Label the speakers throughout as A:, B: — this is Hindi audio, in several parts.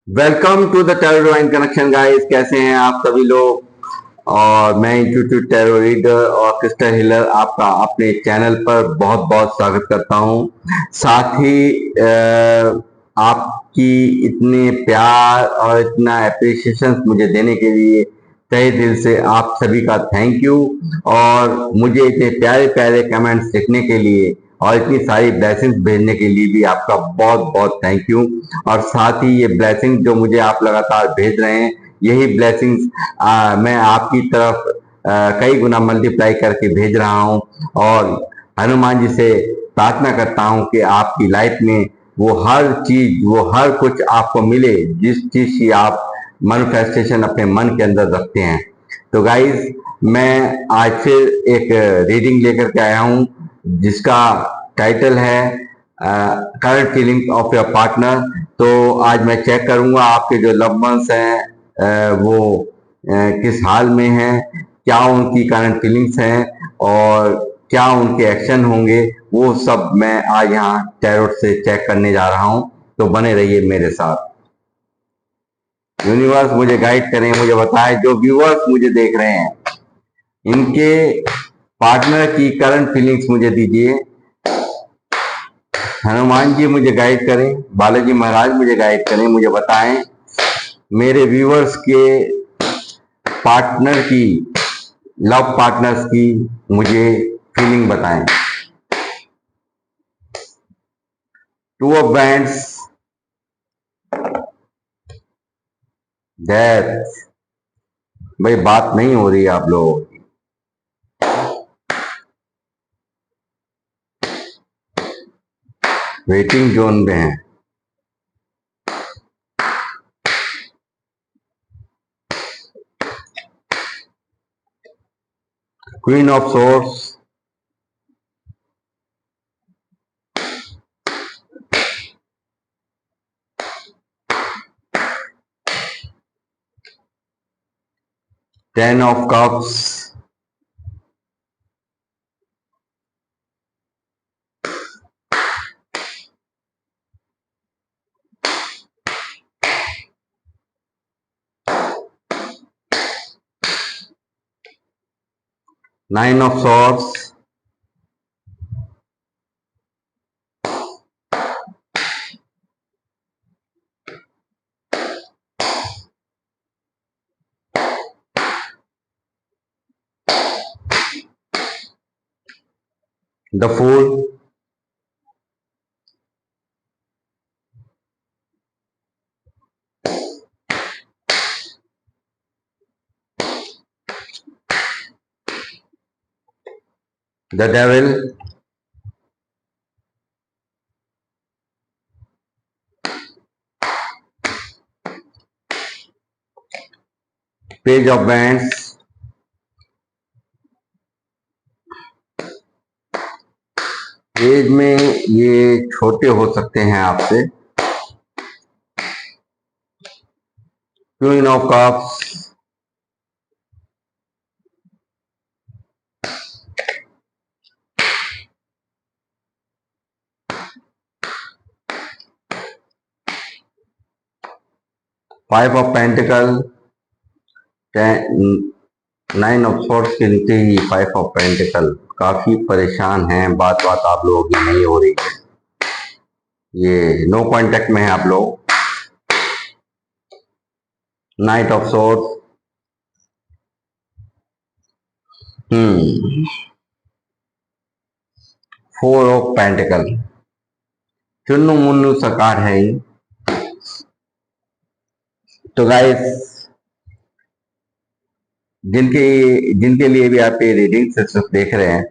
A: Welcome to the tarot divine connection guys. कैसे हैं आप सभी लोग। और मैं इंट्यूटिव टैरो रीडर और क्रिस्टल हीलर आपका अपने चैनल पर बहुत बहुत स्वागत करता हूं। साथ ही आपकी इतने प्यार और इतना एप्रिसिएशन मुझे देने के लिए तहे दिल से आप सभी का थैंक यू। और मुझे इतने प्यारे प्यारे कमेंट्स लिखने के लिए और इतनी सारी ब्लेसिंग्स भेजने के लिए भी आपका बहुत बहुत थैंक यू। और साथ ही ये ब्लेसिंग जो मुझे आप लगातार भेज रहे हैं, यही ब्लेसिंग्स मैं आपकी तरफ कई गुना मल्टीप्लाई करके भेज रहा हूं। और हनुमान जी से प्रार्थना करता हूं कि आपकी लाइफ में वो हर चीज, वो हर कुछ आपको मिले जिस चीज की आप मैनिफेस्टेशन अपने मन के अंदर रखते हैं। तो गाइज, मैं आज फिर एक रीडिंग लेकर के आया हूं जिसका टाइटल है current feeling of your partner. तो आज मैं चेक करूंगा आपके जो लव वंस हैं वो किस हाल में हैं, क्या उनकी करंट फीलिंग्स हैं और क्या उनके एक्शन होंगे, वो सब मैं आज यहाँ टैरोट से चेक करने जा रहा हूं। तो बने रहिए मेरे साथ। यूनिवर्स मुझे गाइड करें, मुझे बताएं, जो व्यूअर्स मुझे देख रहे हैं इनके पार्टनर की करंट फीलिंग्स मुझे दीजिए। हनुमान जी मुझे गाइड करें, बालाजी महाराज मुझे गाइड करें, मुझे बताएं मेरे व्यूअर्स के पार्टनर की, लव पार्टनर्स की मुझे फीलिंग बताएं। Two of bands, death. भाई बात नहीं हो रही है आप लोगों की। वेटिंग जोन में है। Queen of swords, ten of cups, nine of swords, the fool, the devil, page of wands, age में ये छोटे हो सकते हैं आपसे। Queen of cups, 5 of pentacle, 9 of swords के नीचे ही 5 ऑफ पेंटिकल। काफी परेशान हैं, बात बात आप लोगों की नहीं हो रही है, ये नो कांटेक्ट में है आप लोग। Night of swords, four of pentacle. Chunnu Munnu सकार है ये। तो गाइस, जिनके जिनके लिए भी आप ये रीडिंग सिर्फ देख रहे हैं,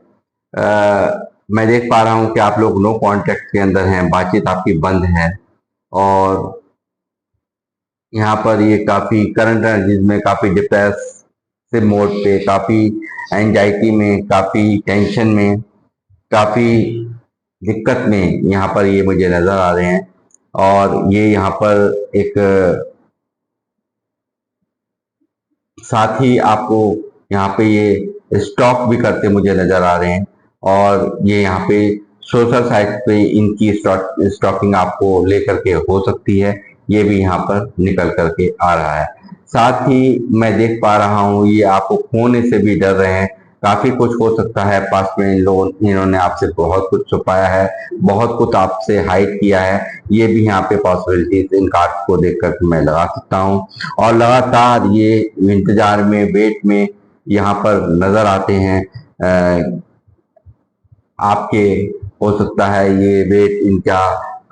A: मैं देख पा रहा हूं कि आप लोग नो कांटेक्ट के अंदर हैं, बातचीत आपकी बंद है। और यहाँ पर ये काफी करंट एनर्जीज में, काफी डिप्रेसिव मोड पे, काफी एंजाइटी में, काफी टेंशन में, काफी दिक्कत में यहाँ पर ये मुझे नजर आ रहे हैं। और ये यहाँ पर एक साथ ही आपको यहाँ पे ये स्टॉक भी करते मुझे नजर आ रहे हैं। और ये यहाँ पे सोशल साइट पे इनकी स्टॉकिंग आपको लेकर के हो सकती है, ये भी यहाँ पर निकल करके आ रहा है। साथ ही मैं देख पा रहा हूँ ये आपको खोने से भी डर रहे हैं। काफी कुछ हो सकता है, पास में इन्होंने आपसे बहुत कुछ छुपाया है, बहुत कुछ आपसे हाइड किया है। ये भी यहाँ पे पॉसिबिलिटीज इन कार्ड को देख कर मैं लगा सकता हूँ। और लगातार ये इंतजार में, वेट में यहाँ पर नजर आते हैं। आपके हो सकता है ये वेट इनका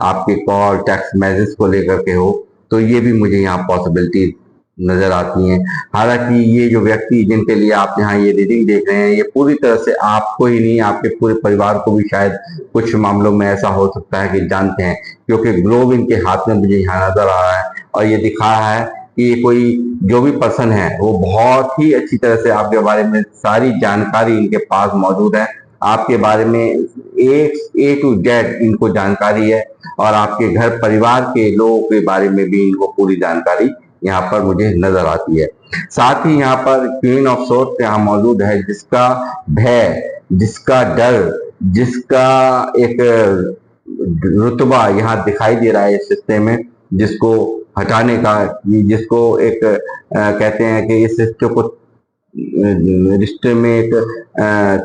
A: आपके कॉल, टेक्स्ट मैसेज को लेकर के हो, तो ये भी मुझे यहाँ पॉसिबिलिटी नजर आती हैं। हालांकि ये जो व्यक्ति जिनके लिए आप यहाँ ये रीडिंग देख रहे हैं, ये पूरी तरह से आपको ही नहीं, आपके पूरे परिवार को भी शायद कुछ मामलों में ऐसा हो सकता है कि जानते हैं, क्योंकि ग्लोब इनके हाथ में मुझे यहाँ नजर आ रहा है और ये दिखा रहा है कि कोई जो भी पर्सन है वो बहुत ही अच्छी तरह से आपके बारे में सारी जानकारी इनके पास मौजूद है। आपके बारे में ए टू जेड इनको जानकारी है और आपके घर परिवार के लोगों के बारे में भी इनको पूरी जानकारी यहाँ पर मुझे नजर आती है। साथ ही यहाँ पर क्वीन ऑफ सोर्ड्स यहाँ मौजूद है, जिसका भय, जिसका डर, जिसका एक रुतबा यहाँ दिखाई दे रहा है इस रिश्ते में, जिसको हटाने का, जिसको एक कहते हैं कि इस रिश्ते में एक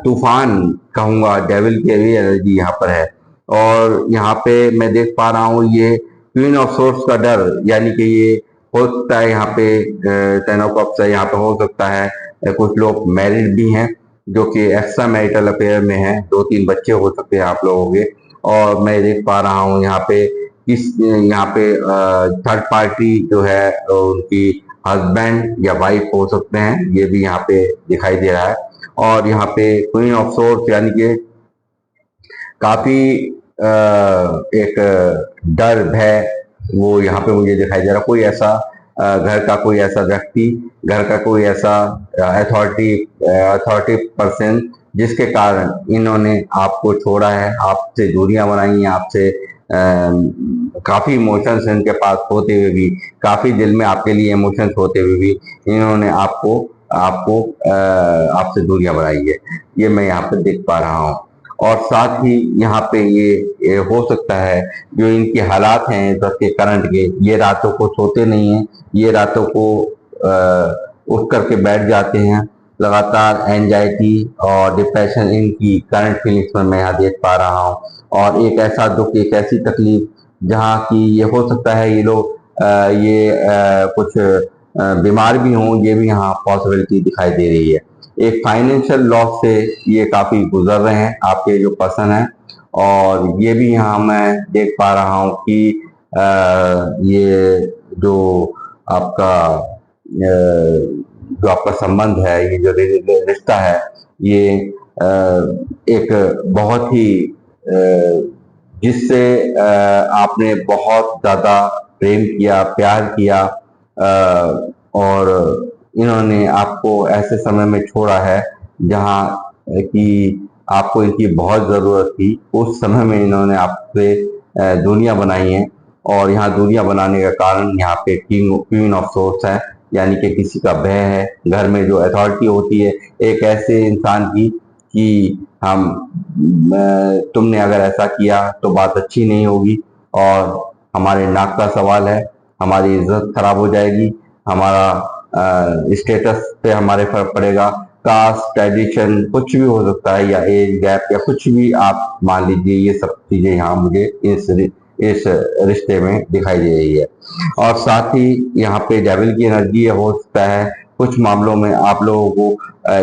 A: तूफान कहूंगा, डेविल की एनर्जी यहाँ पर है। और यहाँ पे मैं देख पा रहा हूँ ये क्वीन ऑफ सोर्ड्स का डर, यानी कि ये हो सकता है यहाँ पे टेन ऑफ कप्स है, यहाँ पे हो सकता है कुछ लोग मैरिड भी हैं जो कि एक्स्ट्रा मैरिटल अफेयर में हैं, 2-3 बच्चे हो सकते हैं आप लोगों के। और मैं देख पा रहा हूँ यहाँ पे यहाँ पे थर्ड पार्टी जो है उनकी हस्बैंड या वाइफ हो सकते हैं, ये भी यहाँ पे दिखाई दे रहा है। और यहाँ पे क्वीन ऑफ सोर्ड्स यानी कि काफी एक डर, भय वो यहाँ पे मुझे दिखाई दे रहा। कोई ऐसा घर का कोई ऐसा व्यक्ति, घर का कोई ऐसा अथॉरिटी पर्सन जिसके कारण इन्होंने आपको छोड़ा है, आपसे दूरियां बनाई हैं, आपसे काफी इमोशंस इनके पास होते हुए भी, काफी दिल में आपके लिए इमोशंस होते हुए भी इन्होंने आपको आपको आपसे दूरियां बनाई है, ये मैं यहाँ पे देख पा रहा हूँ। और साथ ही यहाँ पे ये हो सकता है जो इनके हालात हैं इस वक्त के करंट के, ये रातों को सोते नहीं हैं, ये रातों को उठ करके बैठ जाते हैं। लगातार एंजाइटी और डिप्रेशन इनकी करंट फीलिंग्स में मैं यहाँ देख पा रहा हूँ। और एक ऐसा दुख, एक ऐसी तकलीफ जहाँ की ये हो सकता है ये लोग कुछ बीमार भी हों, ये भी यहाँ पॉसिबिलिटी दिखाई दे रही है। एक फाइनेंशियल लॉस से ये काफी गुजर रहे हैं आपके जो पर्सन है। और ये भी यहाँ मैं देख पा रहा हूँ कि ये जो आपका संबंध है, ये जो रिश्ता है, ये एक बहुत ही जिससे आपने बहुत ज्यादा प्रेम किया, प्यार किया, और इन्होंने आपको ऐसे समय में छोड़ा है जहाँ कि आपको इनकी बहुत जरूरत थी। उस समय में इन्होंने आपसे दूरियां बनाई हैं और यहाँ दूरियां बनाने का कारण यहाँ पे क्वीन ऑफ सोर्ड्स है, यानी कि किसी का भय है। घर में जो अथॉरिटी होती है एक ऐसे इंसान की कि तुमने अगर ऐसा किया तो बात अच्छी नहीं होगी और हमारे नाक का सवाल है, हमारी इज्जत खराब हो जाएगी, हमारा स्टेटस पे हमारे फर्क पड़ेगा, कास्ट, ट्रेडिशन, कुछ भी हो सकता है, या एज गैप या कुछ भी आप मान लीजिए। ये सब चीजें यहाँ मुझे इस रिश्ते में दिखाई दे रही है। और साथ ही यहाँ पे डेविल की एनर्जी हो सकता है कुछ मामलों में आप लोगों को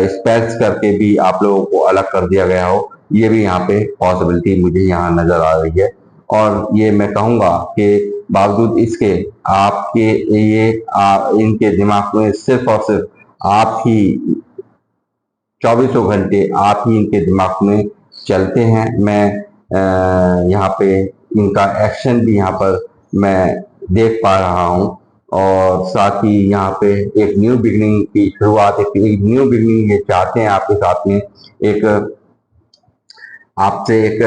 A: स्पेल्स करके भी आप लोगों को अलग कर दिया गया हो, ये भी यहाँ पे पॉसिबिलिटी मुझे यहाँ नजर आ रही है। और ये मैं कहूंगा कि बावजूद इसके आपके इनके दिमाग में सिर्फ और सिर्फ आप ही 24 घंटे आप ही इनके दिमाग में चलते हैं। मैं यहाँ पे इनका एक्शन भी यहाँ पर मैं देख पा रहा हूँ। और साथ ही यहाँ पे एक न्यू बिगनिंग की शुरुआत, एक न्यू बिगनिंग ये चाहते हैं आपके साथ में, आपसे एक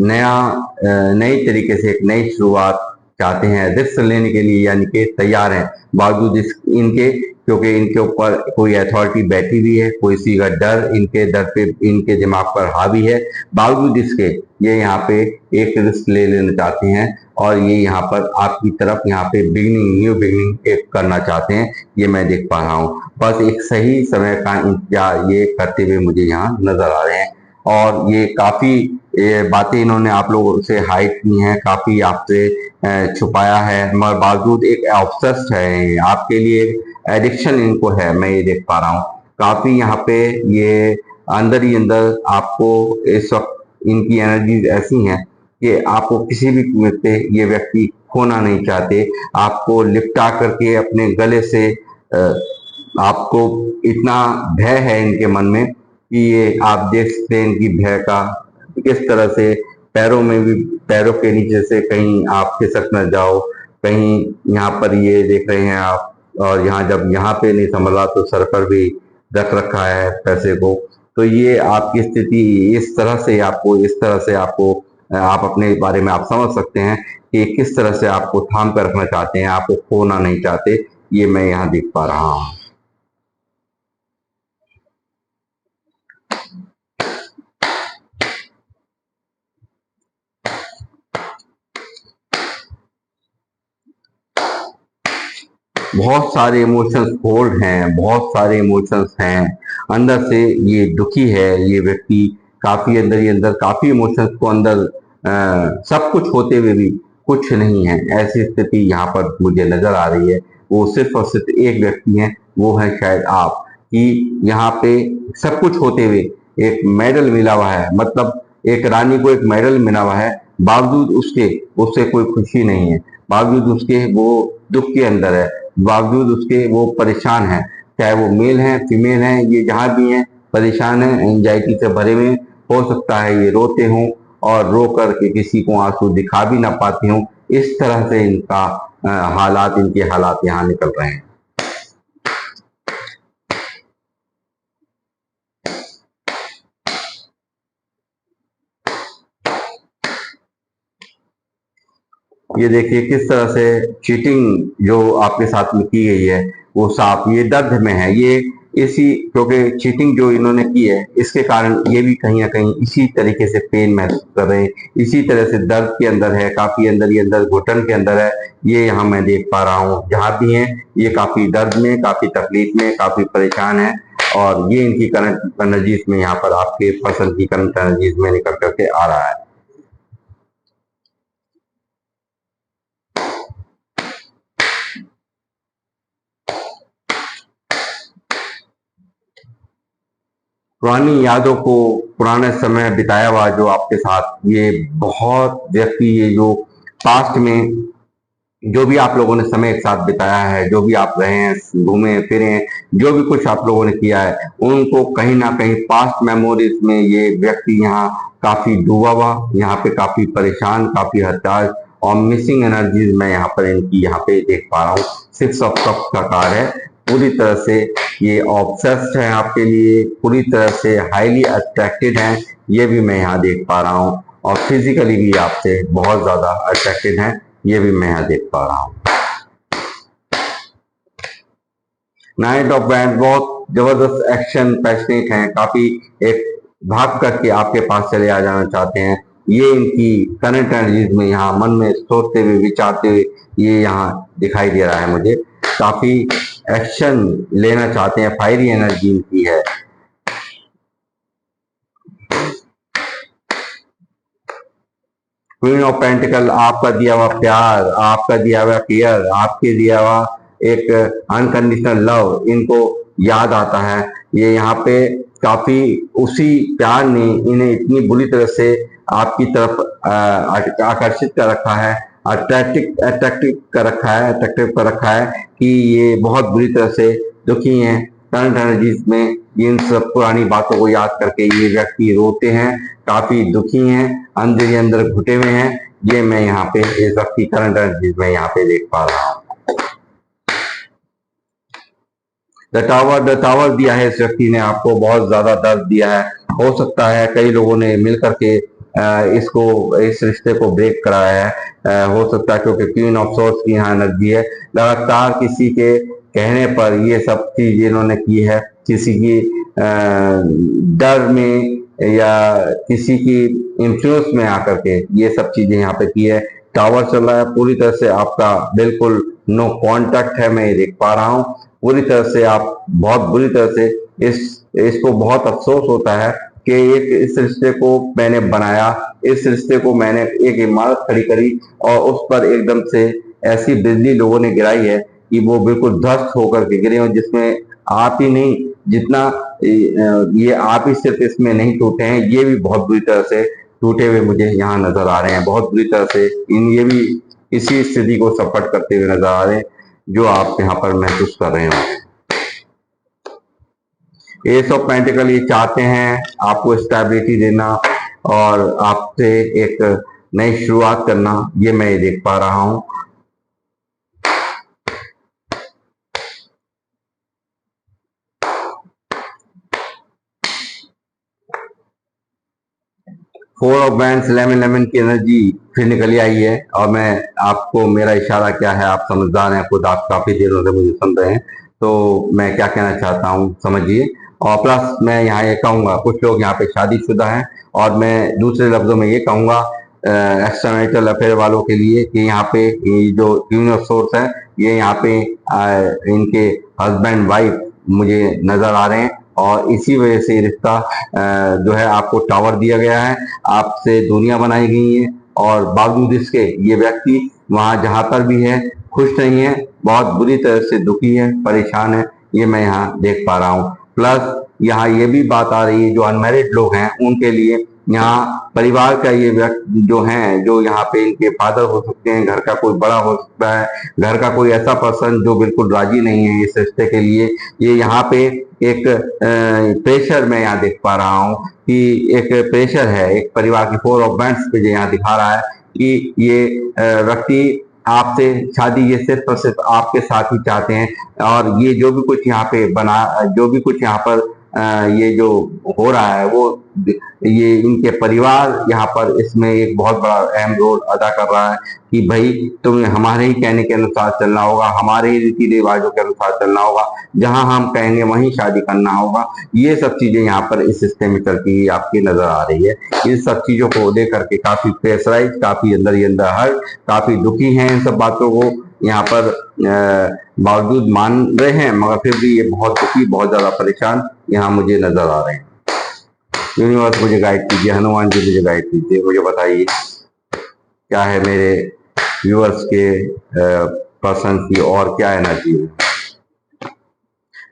A: नई तरीके से एक नई शुरुआत चाहते हैं, रिस्क लेने के लिए यानी कि तैयार हैं। बावजूद इनके, क्योंकि इनके ऊपर कोई अथॉरिटी बैठी हुई है, कोई सी का डर इनके दर पे, इनके दिमाग पर हावी है, बावजूद इसके ये यहाँ पे एक रिस्क ले लेना चाहते हैं और ये यहाँ पर आपकी तरफ यहाँ पे बिगनिंग, न्यू बिगनिंग एक करना चाहते हैं, ये मैं देख पा रहा हूँ। बस एक सही समय का इंतजार ये करते हुए मुझे यहाँ नजर आ रहे हैं। और ये काफी बातें इन्होंने आप लोगों से हाइड की हैं, काफी आपसे छुपाया है, मगर बावजूद एक ऑब्सेस्ड है आपके लिए, एडिक्शन इनको है, मैं ये देख पा रहा हूँ। काफी यहाँ पे ये अंदर ही अंदर आपको इस वक्त इनकी एनर्जीज ऐसी हैं कि आपको किसी भी कीमत पे ये व्यक्ति खोना नहीं चाहते। आपको लिपटा करके अपने गले से आपको इतना भय है इनके मन में कि ये आप देख सकते हैं इनकी भय का किस तरह से, पैरों में भी, पैरों के नीचे से कहीं आप खिसक न जाओ, कहीं यहाँ पर ये देख रहे हैं आप, और यहाँ जब यहाँ पे नहीं संभला तो सर पर भी रख रखा है पैसे को। तो ये आपकी स्थिति इस तरह से आपको आप अपने बारे में आप समझ सकते हैं कि किस तरह से आपको थाम कर रखना चाहते हैं, आपको खोना नहीं चाहते, ये मैं यहाँ देख पा रहा हूँ। बहुत सारे इमोशंस होल्ड हैं, बहुत सारे इमोशंस हैं अंदर से, ये दुखी है ये व्यक्ति, काफी अंदर ही अंदर काफी इमोशंस को अंदर सब कुछ होते हुए भी कुछ नहीं है, ऐसी स्थिति यहाँ पर मुझे नजर आ रही है। वो सिर्फ और सिर्फ एक व्यक्ति है, वो है शायद आप, कि यहाँ पे सब कुछ होते हुए एक मेडल मिला हुआ है, मतलब एक रानी को एक मेडल मिला हुआ है, बावजूद उसके उससे कोई खुशी नहीं है, बावजूद उसके वो दुख के अंदर है, बावजूद उसके वो परेशान है, चाहे वो मेल है फीमेल है, ये जहाँ भी हैं परेशान है, एंजाइटी से भरे हुए। हो सकता है ये रोते हों और रो करके किसी को आंसू दिखा भी ना पाते हों, इस तरह से इनका हालात, इनके हालात यहाँ निकल रहे हैं। ये देखिए किस तरह से चीटिंग जो आपके साथ में की गई है वो साफ, ये दर्द में है, ये इसी, क्योंकि चीटिंग जो इन्होंने की है इसके कारण ये भी कहीं ना कहीं इसी तरीके से पेन महसूस कर रहे हैं, इसी तरह से दर्द के अंदर है, काफी अंदर ही अंदर घुटन के अंदर है, ये यहाँ मैं देख पा रहा हूँ। जहाँ भी है ये काफी दर्द में, काफी तकलीफ में, काफी परेशान है, और ये इनकी करंट एनर्जीज में यहाँ पर आपके पसंद की करंट एनर्जीज में निकल करके आ रहा है। पुरानी यादों को, पुराने समय बिताया हुआ जो आपके साथ, ये बहुत व्यक्ति, ये जो पास्ट में जो भी आप लोगों ने समय एक साथ बिताया है, जो भी आप रहे हैं, घूमे फिरे, जो भी कुछ आप लोगों ने किया है, उनको कहीं ना कहीं पास्ट मेमोरीज में ये व्यक्ति यहाँ काफी डूबा हुआ, यहाँ पे काफी परेशान, काफी हताश, और मिसिंग एनर्जीज मैं यहाँ पर इनकी यहाँ पे देख पा रहा हूँ। 6 ऑफ कप्स का कार्ड है, पूरी तरह से ये ऑब्सेस्ड है आपके लिए, पूरी तरह से हाईली अट्रैक्टेड है, ये भी मैं यहाँ देख पा रहा हूँ, और फिजिकली भी आपसे बहुत ज्यादा अट्रैक्टेड है, ये भी मैं यहाँ देख पा रहा हूँ। नाइट ऑफ बैंड बहुत जबरदस्त एक्शन पैशनेट हैं, काफी एक भाग करके आपके पास चले आ जाना चाहते हैं, ये इनकी करंट एनर्जीज में यहाँ मन में सोचते हुए, विचारते हुए ये यहाँ दिखाई दे रहा है मुझे, काफी एक्शन लेना चाहते हैं, फायरी एनर्जी इनकी है। क्वीन ऑफ पेंटिकल, आपका दिया हुआ प्यार, आपका दिया हुआ केयर, आपके दिया हुआ एक अनकंडीशनल लव इनको याद आता है। ये यहाँ पे काफी उसी प्यार ने इन्हें इतनी बुरी तरह से आपकी तरफ आकर्षित कर रखा है, अट्रैक्टिव कर रखा है, अट्रैक्टिव कर रखा है कि ये बहुत बुरी तरह से दुखी हैं। करंट एनर्जीज में इन सब पुरानी बातों को याद करके ये व्यक्ति रोते हैं, काफी दुखी हैं, अंदर ही अंदर घुटे हुए हैं, ये मैं यहाँ पे इस वक्त की करंट एनर्जीज में यहाँ पे देख पा रहा हूँ। द टावर दिया है इस व्यक्ति ने आपको, बहुत ज्यादा दर्द दिया है, हो सकता है कई लोगों ने मिल करके इसको, इस रिश्ते को ब्रेक कराया है, हो सकता है क्योंकि क्वीन ऑफ सोर्स की यहाँ एनर्जी है, लगातार किसी के कहने पर ये सब चीज इन्होंने की है, किसी की डर में या किसी की इंफ्लुएंस में आकर के ये सब चीजें यहाँ पे की है, टावर चल रहा है, पूरी तरह से आपका बिल्कुल नो कांटेक्ट है, मैं ये देख पा रहा हूँ। पूरी तरह से आप बहुत बुरी तरह से इस इसको बहुत अफसोस होता है कि एक इस रिश्ते को मैंने बनाया, इस रिश्ते को मैंने एक इमारत खड़ी करी और उस पर एकदम से ऐसी बिजली लोगों ने गिराई है कि वो बिल्कुल ध्वस्त होकर के गिरे, और जिसमें आप ही नहीं, जितना ये आप ही सिर्फ इसमें नहीं टूटे हैं, ये भी बहुत बुरी तरह से टूटे हुए मुझे यहाँ नजर आ रहे हैं। बहुत बुरी तरह से ये भी इसी स्थिति को सपोर्ट करते हुए नजर आ रहे हैं जो आप यहाँ पर महसूस कर रहे हो। एस ऑफ पेंटिकल ये चाहते हैं आपको स्टेबिलिटी देना और आपसे एक नई शुरुआत करना, ये मैं ये देख पा रहा हूँ। Four of bands, lemon lemon की एनर्जी फिर निकल आई है, और मैं आपको, मेरा इशारा क्या है, आप समझदार हैं खुद, आप काफी देरों से मुझे सुन रहे हैं, तो मैं क्या कहना चाहता हूँ समझिए। और प्लस मैं यहाँ ये कहूंगा, कुछ लोग यहाँ पे शादीशुदा हैं, और मैं दूसरे लफ्जों में ये कहूंगा एक्स्ट्रा मैरिटल अफेयर वालों के लिए कि यहाँ पे ये जो क्वीन ऑफ सोर्स है, ये यहाँ पे इनके हस्बैंड वाइफ मुझे नजर आ रहे हैं, और इसी वजह से रिश्ता जो है आपको टावर दिया गया है, आपसे दूरियां बनाई गई हैं, और बावजूद इसके ये व्यक्ति वहां जहां पर भी है खुश नहीं है, बहुत बुरी तरह से दुखी है, परेशान है, ये मैं यहाँ देख पा रहा हूँ। प्लस यहाँ ये भी बात आ रही है, जो अनमैरिड लोग हैं उनके लिए यहाँ परिवार का ये व्यक्ति जो है, जो यहाँ पे इनके फादर हो सकते हैं, घर का कोई बड़ा हो सकता है, घर का कोई ऐसा पर्सन जो बिल्कुल राजी नहीं है इस रिश्ते के लिए, ये यहाँ पे एक प्रेशर मैं यहाँ देख पा रहा हूँ कि एक प्रेशर है, एक परिवार की फोर ऑफ बैंड्स पे जो यहाँ दिखा रहा है कि ये व्यक्ति आपसे शादी ये सिर्फ और सिर्फ आपके साथ ही चाहते हैं, और ये जो भी कुछ यहाँ पे बना, जो भी कुछ यहाँ पर ये जो हो रहा है, वो ये इनके परिवार यहाँ पर इसमें एक बहुत बड़ा अहम रोल अदा कर रहा है कि भाई तुम्हें हमारे ही कहने के अनुसार चलना होगा, हमारे ही रीति रिवाजों के अनुसार चलना होगा, जहां हम कहेंगे वहीं शादी करना होगा। ये सब चीजें यहाँ पर इस सिस्टम में चलती हुई आपकी नजर आ रही है। इन सब चीजों को लेकर के काफी प्रेशराइज, काफी अंदर ही अंदर हर्ट, काफी दुखी हैं इन सब बातों को यहाँ पर बावजूद मान रहे हैं, मगर फिर भी ये बहुत दुखी, बहुत ज्यादा परेशान यहाँ मुझे नजर आ रहे हैं। यूनिवर्स मुझे गाइड कीजिए, हनुमान जी मुझे गाइड कीजिए, मुझे बताइए क्या है मेरे व्यूअर्स के पर्सन की और क्या एनर्जी है।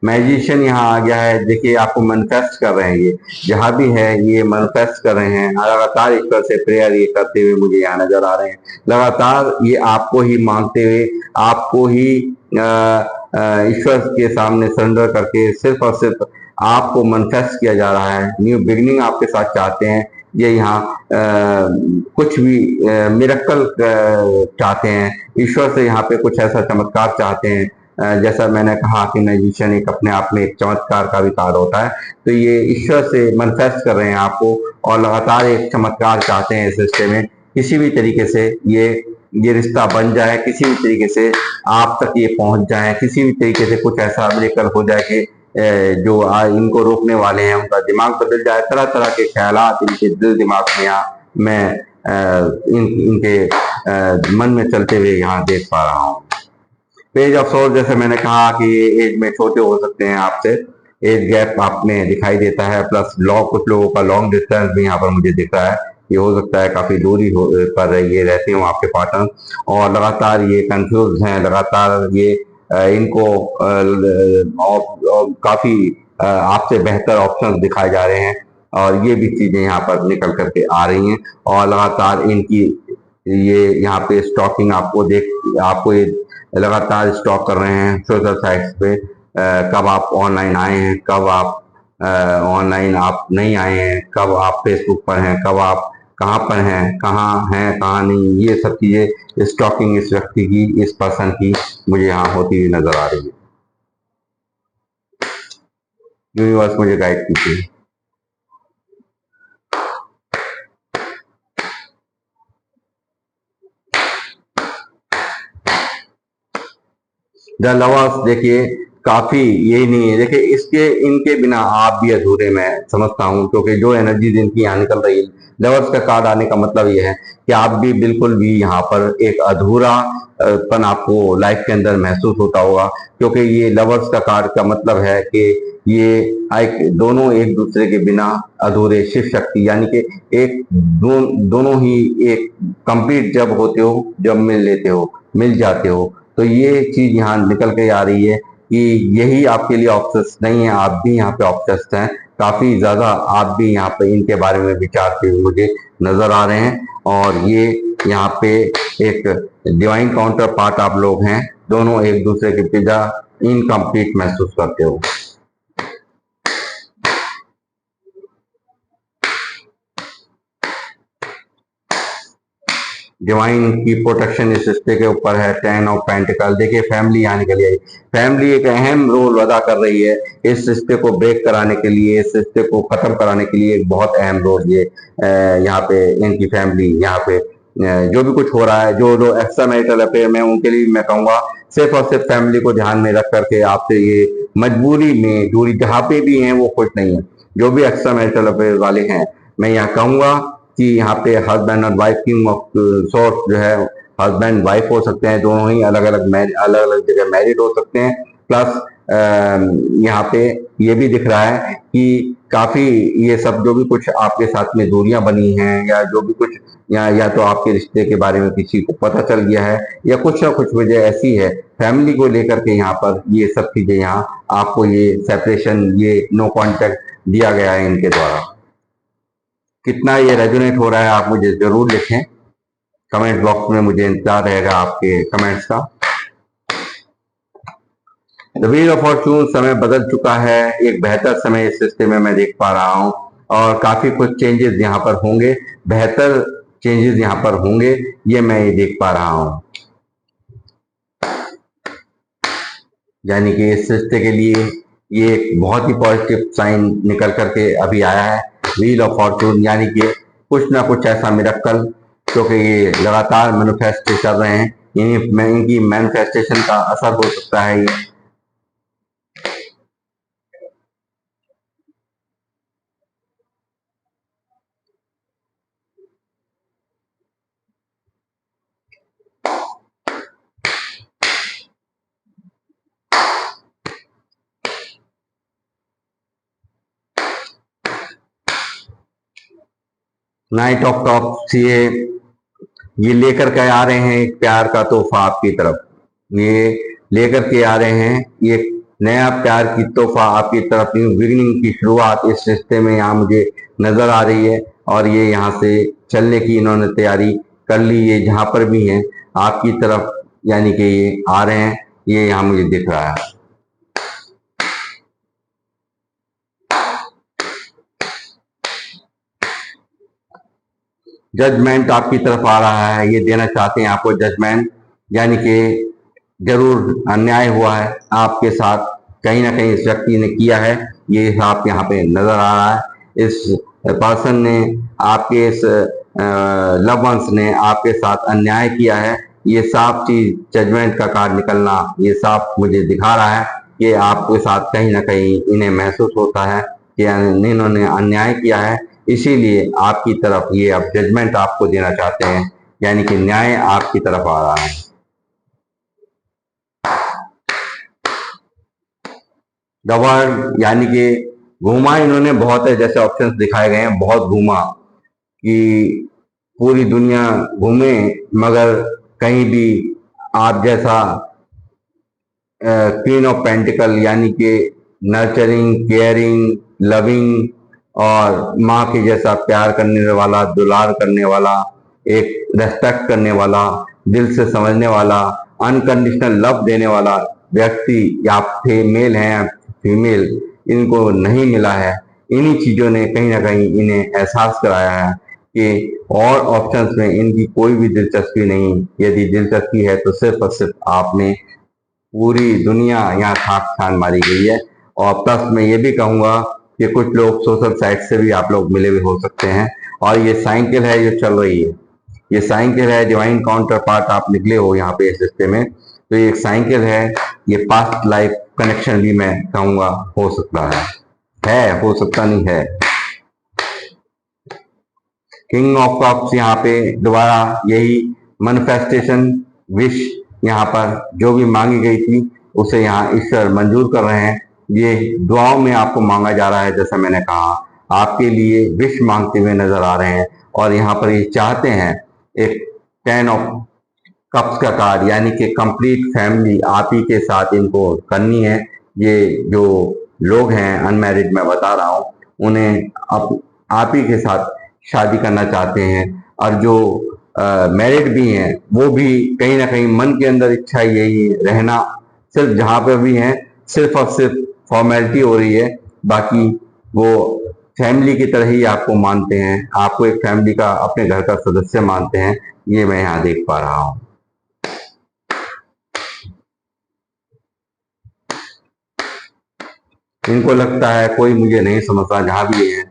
A: मैजिशियन यहाँ आ गया है, देखिए आपको मैनिफेस्ट कर रहे हैं, ये जहां भी है ये मैनिफेस्ट कर रहे हैं, लगातार ईश्वर से प्रेयर ये करते हुए मुझे यहाँ नजर आ रहे हैं, लगातार ये आपको ही मांगते हुए, आपको ही ईश्वर के सामने सरेंडर करके सिर्फ और सिर्फ आपको मैनिफेस्ट किया जा रहा है। न्यू बिगिनिंग आपके साथ चाहते हैं, ये यहाँ कुछ भी मिरेकल चाहते हैं, ईश्वर से यहाँ पे कुछ ऐसा चमत्कार चाहते हैं। जैसा मैंने कहा कि मैजिशियन एक अपने आप में एक चमत्कार का भी कार्ड होता है, तो ये ईश्वर से मैनिफेस्ट कर रहे हैं आपको, और लगातार एक चमत्कार चाहते हैं इस रिश्ते में, किसी भी तरीके से ये रिश्ता बन जाए, किसी भी तरीके से आप तक ये पहुंच जाए, किसी भी तरीके से कुछ ऐसा मिरेकल हो जाए कि जो इनको रोकने वाले हैं उनका दिमाग बदल जाए, तरह तरह के ख्यालात इनके दिल दिमाग में यहाँ मैं इनके मन में चलते हुए यहाँ देख पा रहा हूँ। पेज ऑफ सोर्स, जैसे मैंने कहा कि ये एज में छोटे हो सकते हैं आपसे, एज गैप आप में दिखाई देता है, प्लस कुछ लोगों का लॉन्ग डिस्टेंस भी यहाँ पर मुझे दिख रहा है, ये हो सकता है काफी दूरी पर ये रहते हो आपके पार्टनर, और लगातार ये कंफ्यूज हैं, लगातार ये इनको काफी आपसे बेहतर ऑप्शंस दिखाए जा रहे हैं, और ये भी चीजें यहाँ पर निकल करके आ रही हैं, और लगातार इनकी ये यहाँ पे स्टॉकिंग आपको ये लगातार स्टॉक कर रहे हैं सोशल साइट्स पे, कब आप ऑनलाइन आए हैं, कब आप ऑनलाइन आप नहीं आए हैं, कब आप फेसबुक पर हैं, कब आप कहाँ पर हैं, कहाँ नहीं, ये सब चीजें स्टॉकिंग इस व्यक्ति की, इस पर्सन की मुझे यहाँ होती हुई नजर आ रही है। यूनिवर्स मुझे गाइड कीजिए। द लवर्स, देखिए काफी यही नहीं है। देखिए इसके इनके बिना आप भी अधूरे मैं समझता हूँ, क्योंकि जो एनर्जी जिनकी यहाँ निकल रही है, लवर्स का कार्ड आने का मतलब ये है कि आप भी बिल्कुल भी यहाँ पर एक अधूरा पन आपको लाइफ के अंदर महसूस होता होगा, क्योंकि ये लवर्स का कार्ड का मतलब है कि ये दोनों एक दूसरे के बिना अधूरे, शिव शक्ति यानी कि एक दोनों ही एक कंप्लीट जब होते हो, जब मिल लेते हो, मिल जाते हो, तो ये चीज यहाँ निकल के आ रही है कि यही आपके लिए ऑब्सेस्ड नहीं है, आप भी यहाँ पे ऑब्सेस्ड हैं काफी ज्यादा। आप भी यहाँ पे इनके बारे में विचारते हुए मुझे नजर आ रहे हैं, और ये यहाँ पे एक डिवाइन काउंटर पार्ट आप लोग हैं, दोनों एक दूसरे के पिता इनकम्प्लीट महसूस करते हो। डिवाइन की प्रोटेक्शन इस रिश्ते के ऊपर है। 10 ऑफ पेंटिकल, देखिए फैमिली यहाँ निकल आई। फैमिली एक अहम रोल अदा कर रही है इस रिश्ते को ब्रेक कराने के लिए, इस रिश्ते को खत्म कराने के लिए एक बहुत अहम रोल ये यहाँ पे इनकी फैमिली, यहाँ पे जो भी कुछ हो रहा है, जो लोग एक्स्ट्रा मैरिटल अफेयर में, उनके लिए मैं कहूंगा सिर्फ और सिर्फ फैमिली को ध्यान में रख करके आपसे ये मजबूरी में दूरी, जहाँ पे भी हैं वो खुश नहीं है। जो भी एक्स्ट्रा मैरिटल अफेयर वाले हैं, मैं यहाँ कहूंगा कि यहाँ पे हस्बैंड और वाइफ की सोर्स जो है, हस्बैंड वाइफ हो सकते हैं, दोनों ही अलग अलग जगह मैरिड हो सकते हैं। प्लस यहाँ पे ये भी दिख रहा है कि काफी ये सब जो भी कुछ आपके साथ में दूरियां बनी हैं, या जो भी कुछ या तो आपके रिश्ते के बारे में किसी को पता चल गया है, या कुछ ना कुछ वजह ऐसी है फैमिली को लेकर के यहाँ पर ये सब चीजें, यहाँ आपको ये सेपरेशन, ये नो कांटेक्ट दिया गया है इनके द्वारा। कितना ये रेजोनेट हो रहा है आप मुझे जरूर लिखें कमेंट बॉक्स में, मुझे इंतजार रहेगा आपके कमेंट्स का। द व्हील ऑफ फॉर्चून, समय बदल चुका है, एक बेहतर समय इस रिश्ते में मैं देख पा रहा हूँ, और काफी कुछ चेंजेस यहाँ पर होंगे, बेहतर चेंजेस यहाँ पर होंगे, ये मैं ये देख पा रहा हूँ। यानी कि इस रिश्ते के लिए ये एक बहुत ही पॉजिटिव साइन निकल करके अभी आया है, व्हील ऑफ फॉर्चून, यानी कि कुछ ना कुछ ऐसा मिरेकल, क्योंकि ये लगातार मैनिफेस्ट कर रहे हैं, इनकी मैनिफेस्टेशन का असर हो सकता है ये। नाइट ऑफ कप्स, ये लेकर के आ रहे हैं एक प्यार का तोहफा आपकी तरफ, ये लेकर के आ रहे हैं ये नया प्यार की तोहफा आपकी तरफ, बिगिनिंग की शुरुआत इस रिश्ते में यहाँ मुझे नजर आ रही है, और ये यहाँ से चलने की इन्होंने तैयारी कर ली, ये जहां पर भी हैं आपकी तरफ, यानी कि ये आ रहे हैं, ये यहाँ मुझे दिख रहा है। जजमेंट आपकी तरफ आ रहा है, ये देना चाहते हैं आपको जजमेंट, यानी कि जरूर अन्याय हुआ है आपके साथ, कहीं ना कहीं इस व्यक्ति ने किया है, ये आप यहाँ पे नजर आ रहा है। इस पर्सन ने, आपके इस लव वंस ने आपके साथ अन्याय किया है, ये साफ चीज, जजमेंट का कार्ड निकलना ये साफ मुझे दिखा रहा है कि आपके साथ कहीं ना कहीं इन्हें महसूस होता है कि इन्होंने अन्याय किया है, इसीलिए आपकी तरफ ये अब जजमेंट आपको देना चाहते हैं, यानी कि न्याय आपकी तरफ आ रहा है। द वर्ल्ड, यानी कि घूमा इन्होंने बहुत है, जैसे ऑप्शंस दिखाए गए हैं, बहुत घूमा कि पूरी दुनिया घूमे, मगर कहीं भी आप जैसा क्वीन ऑफ पेंटिकल, यानी कि नर्चरिंग, केयरिंग, लविंग और माँ के जैसा प्यार करने वाला, दुलार करने वाला, एक रेस्पेक्ट करने वाला, दिल से समझने वाला, अनकंडीशनल लव देने वाला व्यक्ति, या मेल है फीमेल, इनको नहीं मिला है। इन्हीं चीजों ने कहीं ना कहीं इन्हें एहसास कराया है कि और ऑप्शंस में इनकी कोई भी दिलचस्पी नहीं, यदि दिलचस्पी है तो सिर्फ और सिर्फ आप में पूरी दुनिया यहाँ खाक छान मारी गई है। और प्लस मैं ये भी कहूंगा कि कुछ लोग सोशल साइट से भी आप लोग मिले हुए हो सकते हैं, और ये साइकिल है जो चल रही है, ये साइकिल है, डिवाइन काउंटर पार्ट आप निकले हो यहाँ पे इस रिश्ते में, तो ये एक साइकिल है ये पास्ट लाइफ कनेक्शन भी मैं कहूंगा हो सकता है, हो सकता नहीं है। किंग ऑफ कप्स यहाँ पे दोबारा यही मैनिफेस्टेशन विश, यहाँ पर जो भी मांगी गई थी उसे यहाँ ईश्वर मंजूर कर रहे हैं। ये दुआओं में आपको मांगा जा रहा है, जैसा मैंने कहा आपके लिए विश मांगते हुए नजर आ रहे हैं। और यहाँ पर ये चाहते हैं एक 10 ऑफ कप्स का कार्ड, यानी कि कंप्लीट फैमिली आप ही के साथ इनको करनी है। ये जो लोग हैं अनमैरिड मैं बता रहा हूँ, उन्हें आप ही के साथ शादी करना चाहते हैं। और जो मैरिड भी हैं वो भी कहीं ना कहीं मन के अंदर इच्छा यही रहना, सिर्फ जहां पर भी हैं सिर्फ और सिर्फ फॉर्मेलिटी हो रही है, बाकी वो फैमिली की तरह ही आपको मानते हैं, आपको एक फैमिली का अपने घर का सदस्य मानते हैं। ये मैं यहाँ देख पा रहा हूँ। इनको लगता है कोई मुझे नहीं समझता, जहां भी है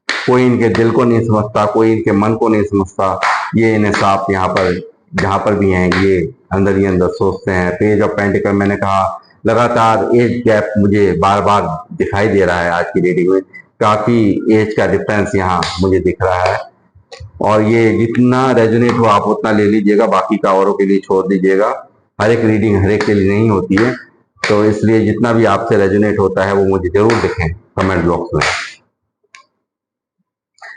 A: कोई इनके दिल को नहीं समझता, कोई इनके मन को नहीं समझता। ये इन्हें साफ यहाँ पर जहां पर भी हैं ये अंदर ही अंदर सोचते हैं। पेज ऑफ पेंटिकल मैंने कहा लगातार एज गैप मुझे बार बार दिखाई दे रहा है। आज की रीडिंग में काफी एज का डिफरेंस यहाँ मुझे दिख रहा है, और ये जितना रेजोनेट हो आप उतना ले लीजिएगा, बाकी का औरों के लिए छोड़ दीजिएगा। हर एक रीडिंग हर एक के लिए नहीं होती है, तो इसलिए जितना भी आपसे रेजोनेट होता है वो मुझे जरूर लिखें कमेंट बॉक्स में।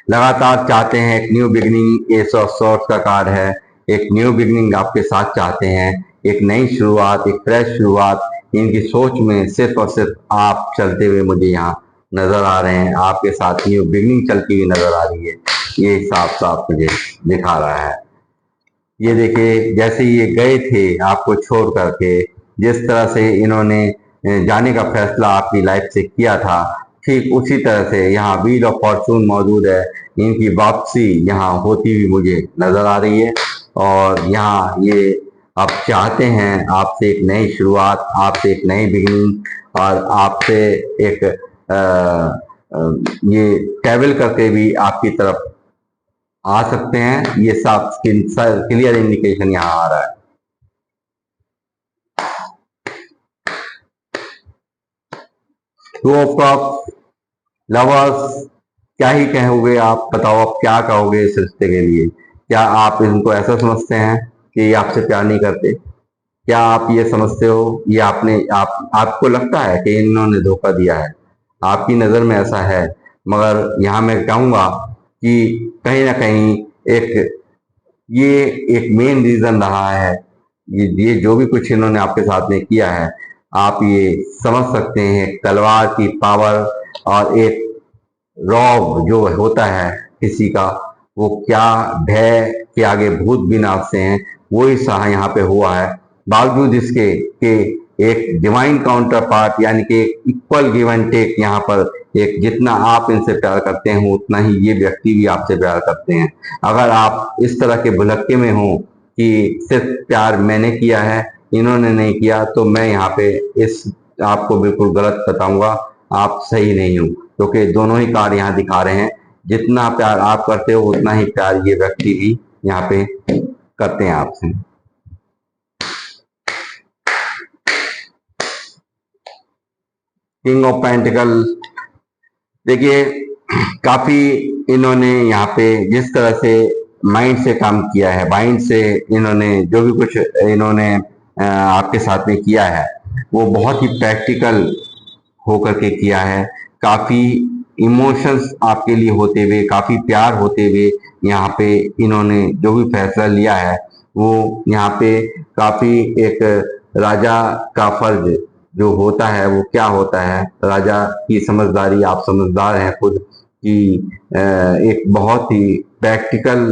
A: लगातार चाहते हैं एक new beginning, S of swords का कार्ड है। एक न्यू बिगिनिंग आपके साथ चाहते हैं, एक नई शुरुआत, एक फ्रेश शुरुआत। इनकी सोच में सिर्फ और सिर्फ आप चलते हुए मुझे यहाँ नजर आ रहे हैं, आपके साथ न्यू बिगिनिंग चलती हुई नजर आ रही है। ये साफ साफ मुझे दिखा रहा है। ये देखिए जैसे ये गए थे आपको छोड़ करके, जिस तरह से इन्होंने जाने का फैसला आपकी लाइफ से किया था, ठीक उसी तरह से यहाँ व्हील ऑफ फॉर्चून मौजूद है। इनकी वापसी यहाँ होती हुई मुझे नजर आ रही है, और यहाँ ये अब चाहते हैं आपसे एक नई शुरुआत, आपसे एक नई बिगिनिंग, और आपसे एक ये ट्रैवल करके भी आपकी तरफ आ सकते हैं। ये साफ क्लियर इंडिकेशन यहाँ आ रहा है। टू ऑफ कप्स, लवर्स, क्या ही कहोगे आप, बताओ आप क्या कहोगे इस रिश्ते के लिए। क्या आप इनको ऐसा समझते हैं कि ये आपसे प्यार नहीं करते? क्या आप ये समझते हो ये आपको लगता है कि इन्होंने धोखा दिया है? आपकी नजर में ऐसा है, मगर यहाँ मैं कहूंगा कि कहीं ना कहीं ये एक मेन रीजन रहा है। ये जो भी कुछ इन्होंने आपके साथ में किया है, आप ये समझ सकते हैं तलवार की पावर, और एक रौब जो होता है किसी का, वो क्या भय के आगे भूत भी नाचते हैं, वो ही सहा यहाँ पे हुआ है। बावजूद इसके कि एक डिवाइन काउंटर पार्ट, यानी कि इक्वल गिव एंड टेक, यहाँ पर एक जितना आप इनसे प्यार करते हैं उतना ही ये व्यक्ति भी आपसे प्यार करते हैं। अगर आप इस तरह के भुलक्के में हो कि सिर्फ प्यार मैंने किया है इन्होंने नहीं किया, तो मैं यहाँ पे इस आपको बिल्कुल गलत बताऊंगा, आप सही नहीं हो, क्योंकि दोनों ही कार्ड यहाँ दिखा रहे हैं जितना प्यार आप करते हो उतना ही प्यार ये व्यक्ति भी यहाँ पे करते हैं आपसे। किंग ऑफ पेंटिकल, देखिए काफी इन्होंने यहाँ पे जिस तरह से माइंड से काम किया है, माइंड से इन्होंने जो भी कुछ इन्होंने आपके साथ में किया है वो बहुत ही प्रैक्टिकल होकर के किया है। काफी इमोशंस आपके लिए होते हुए, काफी प्यार होते हुए यहाँ पे इन्होंने जो भी फैसला लिया है वो यहाँ पे काफी एक राजा का फर्ज जो होता है वो क्या होता है, राजा की समझदारी, आप समझदार हैं खुद कि एक बहुत ही प्रैक्टिकल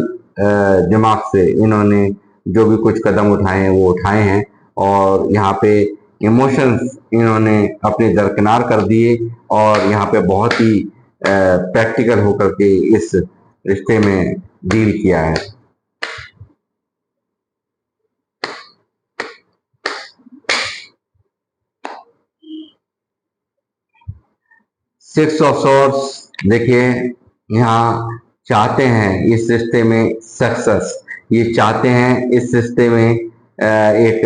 A: दिमाग से इन्होंने जो भी कुछ कदम उठाए हैं वो उठाए हैं, और यहाँ पे इमोशंस इन्होंने अपने दरकिनार कर दिए, और यहाँ पे बहुत ही प्रैक्टिकल होकर के इस रिश्ते में डील किया है। सिक्स ऑफ सॉर्ड्स, देखिए यहाँ चाहते हैं इस रिश्ते में सक्सेस, ये चाहते हैं इस रिश्ते में एक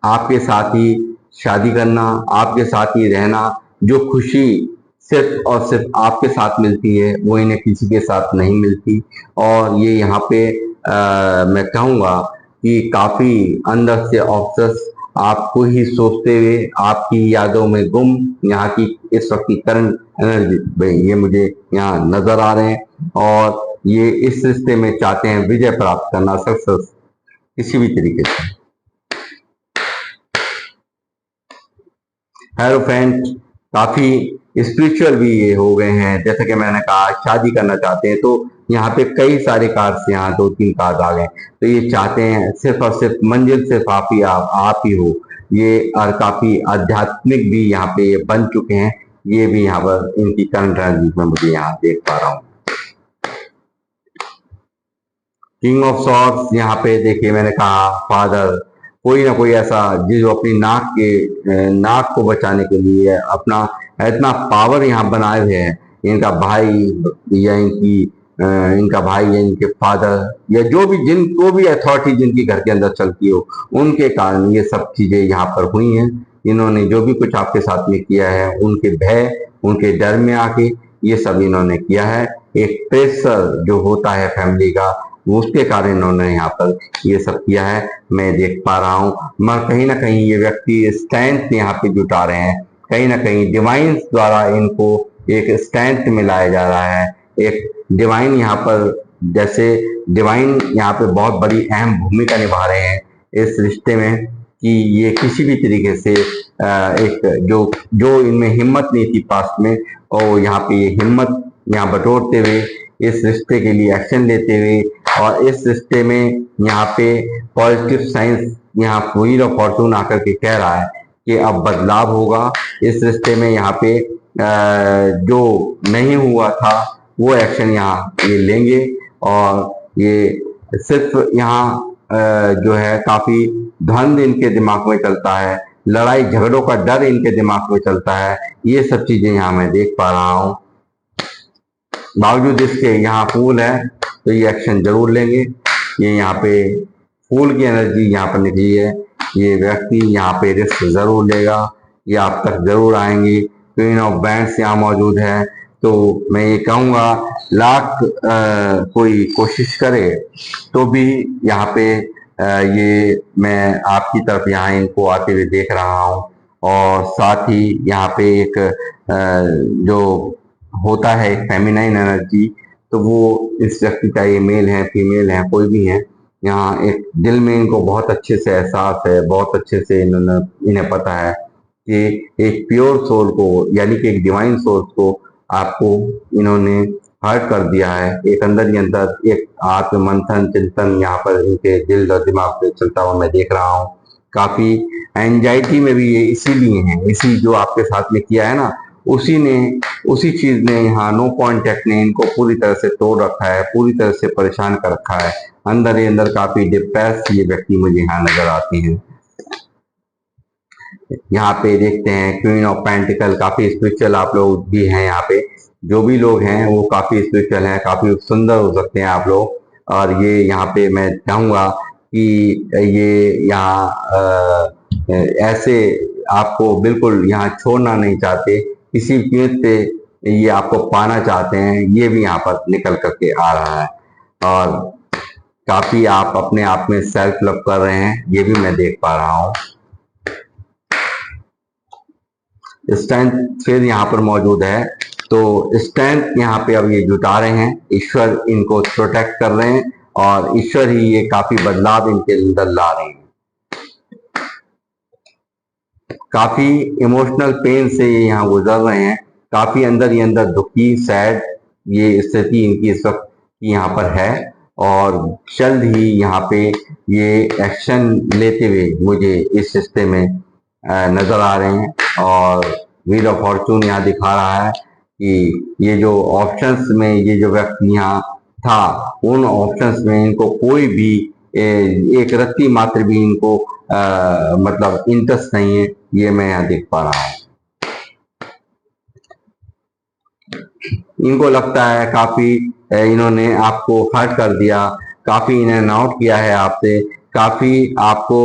A: आपके साथ ही शादी करना, आपके साथ ही रहना, जो खुशी सिर्फ और सिर्फ आपके साथ मिलती है वो इन्हें किसी के साथ नहीं मिलती। और ये यहाँ पे मैं कहूँगा कि काफी अंदर से ऑब्सेस, आपको ही सोचते हुए, आपकी यादों में गुम यहाँ की इस वक्त की करंट एनर्जी ये मुझे यहाँ नजर आ रहे हैं। और ये इस रिश्ते में चाहते हैं विजय प्राप्त करना, सक्सेस किसी भी तरीके से। हेलो फ्रेंड, काफी स्पिरिचुअल भी ये हो गए हैं। जैसे कि मैंने कहा शादी करना चाहते हैं, तो यहाँ पे कई सारे कार्ड्स, यहाँ 2-3 कार्ड आ गए। तो ये चाहते हैं सिर्फ और सिर्फ मंजिल सिर्फ आप ही हो ये। और काफी आध्यात्मिक भी यहाँ पे ये बन चुके हैं। ये भी यहाँ पर इनकी करंट एनर्जी में मुझे यहाँ देख पा रहा हूँ। किंग ऑफ सॉर्ड्स यहाँ पे देखिए, मैंने कहा फादर, कोई ना कोई ऐसा जो अपनी नाक को बचाने के लिए अपना इतना पावर यहाँ बनाए हुए हैं। इनका भाई या इनका भाई या इनके फादर या जो भी, जिनको भी अथॉरिटी जिनकी घर के अंदर चलती हो, उनके कारण ये सब चीजें यहाँ पर हुई हैं। इन्होंने जो भी कुछ आपके साथ में किया है, उनके भय, उनके डर में आके ये सब इन्होंने किया है। एक प्रेशर जो होता है फैमिली का, उसके कारण इन्होंने यहाँ पर ये सब किया है, मैं देख पा रहा हूँ। मगर कहीं ना कहीं ये व्यक्ति स्ट्रेंथ यहाँ पे जुटा रहे हैं। कहीं ना कहीं डिवाइन द्वारा इनको एक स्ट्रेंथ मिलाया जा रहा है। एक डिवाइन यहाँ पर, जैसे डिवाइन यहाँ पे बहुत बड़ी अहम भूमिका निभा रहे हैं इस रिश्ते में, कि ये किसी भी तरीके से एक जो जो इनमें हिम्मत नहीं थी पास्ट में, और यहाँ पे ये हिम्मत यहाँ बटोरते हुए इस रिश्ते के लिए एक्शन लेते हुए, और इस रिश्ते में यहाँ पे पॉजिटिव साइंस, यहाँ व्हील ऑफ फॉर्चून आकर के कह रहा है कि अब बदलाव होगा इस रिश्ते में। यहाँ पे जो नहीं हुआ था वो एक्शन यहाँ ये लेंगे। और ये सिर्फ यहाँ जो है काफी धंध इनके दिमाग में चलता है, लड़ाई झगड़ों का डर इनके दिमाग में चलता है। ये सब चीजें यहाँ मैं देख पा रहा हूँ। बावजूद इसके यहाँ फूल है तो ये एक्शन जरूर लेंगे। ये यहाँ पे फूल की एनर्जी यहाँ पर निकली है। ये व्यक्ति यहाँ पे रिस्क जरूर लेगा, ये आप तक जरूर आएंगे। क्वीन ऑफ बैंड्स यहाँ मौजूद है। तो मैं ये कहूँगा, लाख कोई कोशिश करे तो भी यहाँ पे ये मैं आपकी तरफ यहाँ इनको आते हुए देख रहा हूँ। और साथ ही यहाँ पे एक जो होता है एक फेमिनाइन एनर्जी, तो वो इस व्यक्ति का, ये मेल है फीमेल है कोई भी है, यहाँ एक दिल में इनको बहुत अच्छे से एहसास है, बहुत अच्छे से इन्हें पता है कि एक प्योर सोल को, यानी कि एक डिवाइन सोल को आपको इन्होंने हर्ट कर दिया है। एक अंदर ही अंदर एक आत्म मंथन चिंतन यहाँ पर इनके दिल और दिमाग पे चलता हुआ मैं देख रहा हूँ। काफी एंजाइटी में भी ये इसीलिए है, इसी जो आपके साथ में किया है ना, उसी चीज ने यहाँ नो कॉन्टेक्ट ने इनको पूरी तरह से तोड़ रखा है, पूरी तरह से परेशान कर रखा है। अंदर ही अंदर काफी डिप्रेस ये व्यक्ति मुझे यहाँ नजर आते हैं। यहाँ पे देखते हैं क्वीन ऑफ पेंटिकल, काफी स्पिरिचुअल आप लोग भी हैं। यहाँ पे जो भी लोग हैं वो काफी स्पिरिचुअल हैं, काफी सुंदर हो सकते हैं आप लोग। और ये यहाँ पे मैं चाहूंगा कि ये यहाँ ऐसे आपको बिल्कुल यहाँ छोड़ना नहीं चाहते, किसी कीमत पे ये आपको पाना चाहते हैं। ये भी यहाँ पर निकल करके आ रहा है। और काफी आप अपने आप में सेल्फ लव कर रहे हैं, ये भी मैं देख पा रहा हूँ। स्ट्रेंथ फिर यहाँ पर मौजूद है, तो स्ट्रेंथ यहाँ पे अब ये जुटा रहे हैं। ईश्वर इनको प्रोटेक्ट कर रहे हैं और ईश्वर ही ये काफी बदलाव इनके अंदर ला रहे हैं। काफी इमोशनल पेन से ये यहाँ गुजर रहे हैं, काफी अंदर ही अंदर दुखी, सैड ये स्थिति इनकी इस वक्त यहाँ पर है। और जल्द ही यहाँ पे ये एक्शन लेते हुए मुझे इस रिश्ते में नजर आ रहे हैं। और व्हील ऑफ फॉर्चून यहाँ दिखा रहा है कि ये जो ऑप्शंस में ये जो व्यक्ति यहाँ था, उन ऑप्शंस में इनको कोई भी एक रत्ती मात्र भी इनको मतलब इंटरेस्ट नहीं है, ये मैं यहाँ देख पा रहा हूँ। इनको लगता है काफी इन्होंने आपको हर्ट कर दिया, काफी इन्हें नॉट किया है आपसे, काफी आपको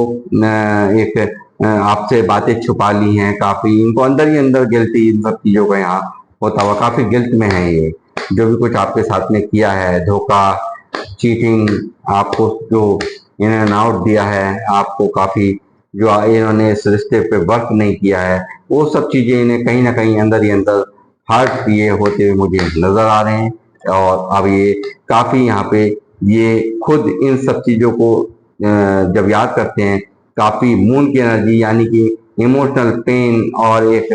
A: एक आपसे बातें छुपा ली हैं, काफी इनको अंदर ही अंदर गिल्टी इन सब चीजों का यहाँ होता हुआ, काफी गिल्ट में है ये। जो भी कुछ आपके साथ में किया है, धोखा, चीटिंग, आपको जो इन एंड आउट दिया है, आपको काफी जो इन्होंने इस रिश्ते पे वर्क नहीं किया है, वो सब चीजें इन्हें कहीं ना कहीं अंदर ही अंदर हर्ट ये होते हुए मुझे नजर आ रहे हैं। और अब ये काफी यहाँ पे ये खुद इन सब चीजों को जब याद करते हैं, काफी मून की एनर्जी यानी कि इमोशनल पेन और एक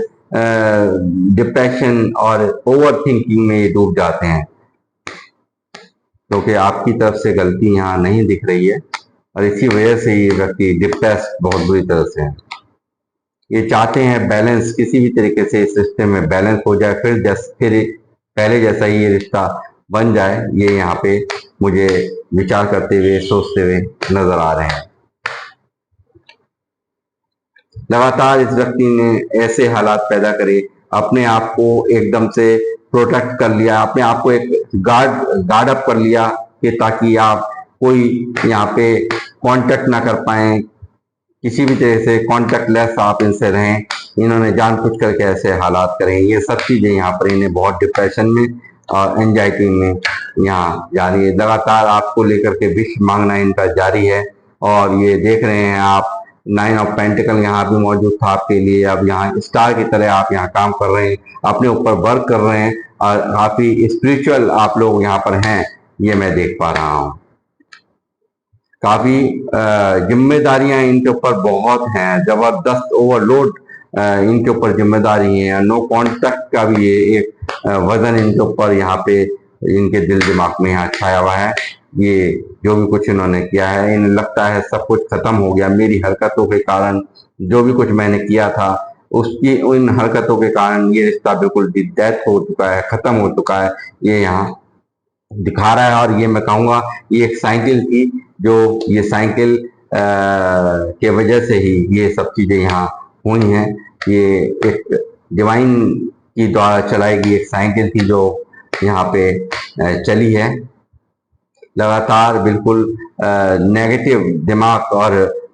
A: डिप्रेशन और ओवर थिंकिंग में ये डूब जाते हैं, क्योंकि आपकी तरफ से गलती यहाँ नहीं दिख रही है और इसी वजह से ये व्यक्ति डिप्रेस बहुत बुरी तरह से है। ये चाहते हैं बैलेंस, किसी भी तरीके से इस रिश्ते में बैलेंस हो जाए, फिर पहले जैसा ही ये रिश्ता बन जाए। ये यहाँ पे मुझे विचार करते हुए, सोचते हुए नजर आ रहे हैं। लगातार इस व्यक्ति ने ऐसे हालात पैदा करे, अपने आप को एकदम से प्रोटेक्ट कर लिया, अपने आप को एक गार्ड अप कर लिया कि ताकि आप कोई यहाँ पे कांटेक्ट ना कर पाए, किसी भी तरह से कांटेक्ट लेस आप इनसे रहें। इन्होंने जानबूझ करके ऐसे हालात करें, ये सब चीजें यहाँ पर इन्हें बहुत डिप्रेशन में और एंजाइटी में यहाँ जारी है। लगातार आपको लेकर के विश मांगना इनका जारी है और ये देख रहे हैं आप 9 ऑफ पेंटिकल यहाँ भी मौजूद था आपके लिए। अब यहाँ स्टार की तरह आप यहाँ काम कर रहे हैं, अपने ऊपर वर्क कर रहे हैं और काफी स्पिरिचुअल आप लोग यहाँ पर हैं, ये मैं देख पा रहा हूँ। काफी जिम्मेदारियां इनके ऊपर बहुत हैं, जबरदस्त ओवरलोड इनके ऊपर जिम्मेदारी है। नो कॉन्टेक्ट का भी ये एक वजन इनके ऊपर यहाँ पे इनके दिल दिमाग में यहाँ छाया हुआ है। ये जो भी कुछ इन्होंने किया है, इन्हें लगता है सब कुछ खत्म हो गया मेरी हरकतों के कारण। जो भी कुछ मैंने किया था उसकी उन हरकतों के कारण ये रिश्ता बिल्कुल डेथ हो चुका है, खत्म हो चुका है, ये यहाँ दिखा रहा है। और ये मैं कहूंगा ये एक साइकिल थी, जो ये साइकिल के वजह से ही ये सब चीजें यहाँ हुई हैं। ये एक डिवाइन की द्वारा चलाई गई एक साइकिल थी जो यहाँ पे चली है। लगातार बिल्कुल नेगेटिव दिमाग और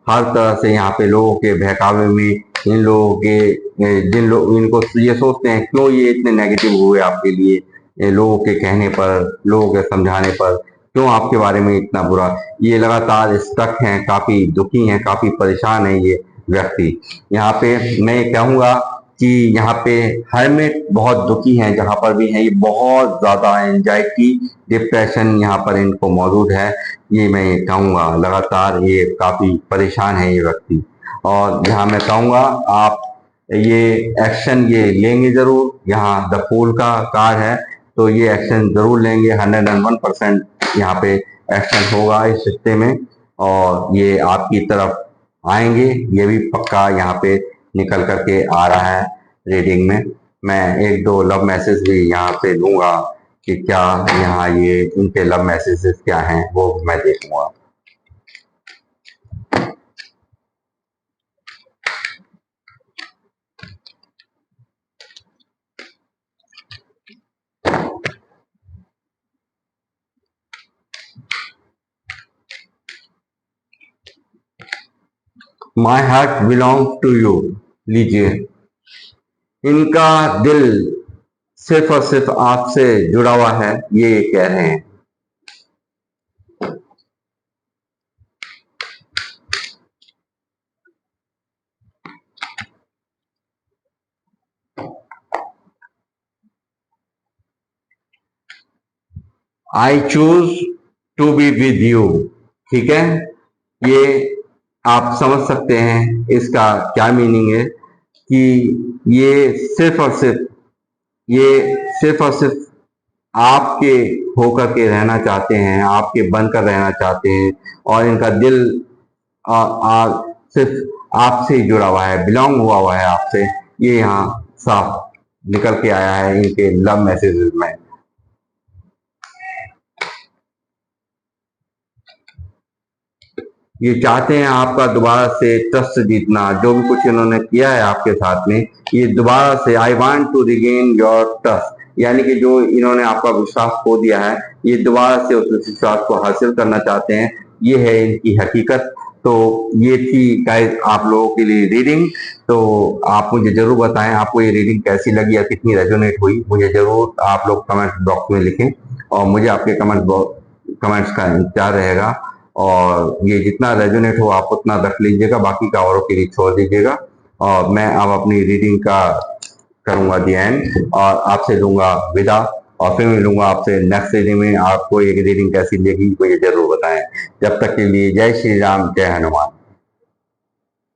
A: हर तरह से यहाँ पे लोगों के बहकावे में इन लोगों के जिन लोग इनको ये सोचते हैं क्यों ये इतने नेगेटिव हुए आपके लिए, लोगों के कहने पर, लोगों के समझाने पर क्यों आपके बारे में इतना बुरा। ये लगातार स्टक हैं, काफी दुखी हैं, काफी परेशान है ये व्यक्ति। यहाँ पे मैं कहूंगा कि यहाँ पे हर्मिट बहुत दुखी हैं, जहां पर भी है ये बहुत ज्यादा एंजाइटी, डिप्रेशन यहाँ पर इनको मौजूद है। ये मैं कहूंगा लगातार ये काफी परेशान है ये व्यक्ति। और यहाँ मैं कहूंगा आप ये एक्शन ये लेंगे जरूर। यहाँ द फूल का कार्ड है तो ये एक्शन जरूर लेंगे, 101% यहाँ पे एक्शन होगा इस रिश्ते में और ये आपकी तरफ आएंगे, ये भी पक्का यहाँ पे निकल करके आ रहा है रीडिंग में। मैं एक दो लव मैसेज भी यहाँ पे लूंगा कि क्या यहाँ ये इनके लव मैसेजेस क्या हैं वो मैं देखूंगा। My heart belong to you, लीजिए। इनका दिल सिर्फ और सिर्फ आपसे जुड़ा हुआ है, ये कह रहे हैं। I choose to be with you, ठीक है। ये आप समझ सकते हैं इसका क्या मीनिंग है कि ये सिर्फ और सिर्फ ये सिर्फ और सिर्फ आपके होकर के रहना चाहते हैं, आपके बनकर रहना चाहते हैं और इनका दिल सिर्फ आपसे ही जुड़ा हुआ है, बिलोंग हुआ है आपसे। ये यहाँ साफ निकल के आया है इनके लव मैसेजेस में। ये चाहते हैं आपका दोबारा से ट्रस्ट जीतना, जो भी कुछ इन्होंने किया है आपके साथ में, ये दोबारा से I want to regain your trust, यानी कि जो इन्होंने आपका विश्वास खो दिया है, ये दोबारा से उस विश्वास को हासिल करना चाहते हैं। ये है इनकी हकीकत तो ये थी गाइस आप लोगों के लिए रीडिंग। तो आप मुझे जरूर बताएं आपको ये रीडिंग कैसी लगी या कितनी रेजोनेट हुई, मुझे जरूर आप लोग कमेंट बॉक्स में लिखें और मुझे आपके कमेंट्स का इंतजार रहेगा। और ये जितना रेजोनेट हो आप उतना रख लीजिएगा, बाकी का औरों के लिए छोड़ दीजिएगा। और मैं अब अपनी रीडिंग का करूंगा दी एंड और आपसे लूंगा विदा। और फिर मिलूंगा आपसे नेक्स्ट रीडिंग में। आपको ये रीडिंग कैसी लगी मुझे जरूर बताएं। जब तक के लिए जय श्री राम, जय हनुमान।